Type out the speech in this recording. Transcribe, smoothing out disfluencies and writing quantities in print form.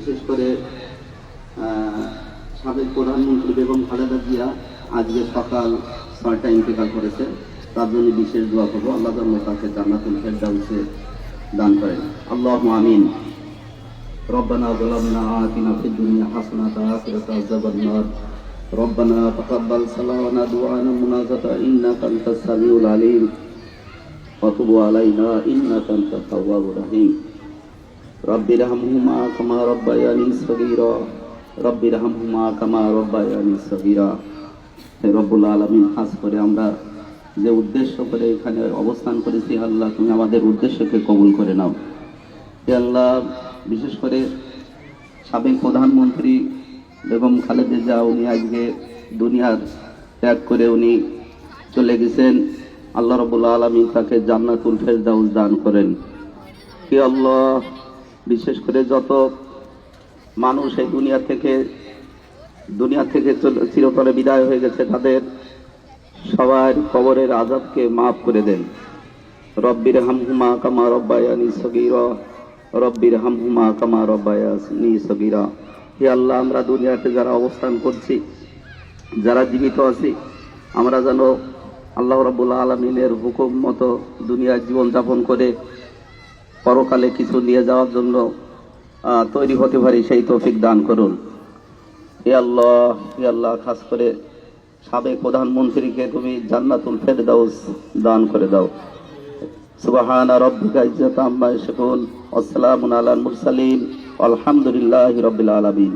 বিশেষ করে সাবেক প্রধানমন্ত্রী বেগম খালেদা জিয়া আজকে সকাল 6টায় ইন্তেকাল করেছে। তার জন্য বিশেষ দোয়া করবো, আল্লাহ যেন তাকে জান্নাতুল ফেরদাউসে দান করেন। আল্লাহুম্মা আমিন। রব্বানা যালামনা আতিনা ফিদ দুনিয়া হাসানাতাও ওয়া ফিল আখিরাতি আযাবান নার। রব্বানা তাকাব্বাল সালাওয়ানা দুআনা মুনাজাতা ইন্নাকা আনতাস সামিউল আলিম ওয়া তুব আলাইনা ইন্নাকা আনতাত তাওয়াবুর রহিম। রব্বিরহামহুমা কামা রাব্বায়ানি সগীরা রব্বিরহামহুমা কামা রাব্বায়ানি সগীরা। হে রব্বুল আলামিন, খাস করে আমরা যে উদ্দেশ্য করে এখানে অবস্থান করেছি, আল্লাহ তুমি আমাদের উদ্দেশ্যকে কবুল করে নাও। হে আল্লাহ, বিশেষ করে সাবেক প্রধানমন্ত্রী বেগম খালেদা জিয়া উনি আজকে দুনিয়ার ত্যাগ করে উনি চলে গেছেন। আল্লাহ রাব্বুল আলামিন তাকে জান্নাতুল ফেরদাউস দান করেন। হে আল্লাহ, বিশেষ করে যত মানুষ এই দুনিয়া থেকে চিরতরে বিদায় হয়ে গেছে, তাদের সবার কবরের আযাবকে মাফ করে দেন। রব্বিরহামহুমা কামা রাব্বায়ানি সগীরা রব্বিরহামহুমা কামা রাব্বায়ানি সগীরা। হে আল্লাহ, আমরা দুনিয়াতে যারা অবস্থান করছি, যারা জীবিত আছি, আমরা যেন আল্লাহ রাব্বুল আলামিনের হুকুম মতো দুনিয়ার জীবনযাপন করে পরকালে কিছু নিয়ে যাওয়ার জন্য তৈরি হতে পারি, সেই তৌফিক দান করুন। হে আল্লাহ, খাস করে সাবেক প্রধানমন্ত্রীকে তুমি জান্নাতুল ফেরদাউস দান করে দাও। সুবহানা রাব্বিকা ইজ্জাতা আম্মা ইয়াসিফুন ওয়া সালামুন আলাল মুরসালিন আলহামদুলিল্লাহি রাব্বিল আলামিন।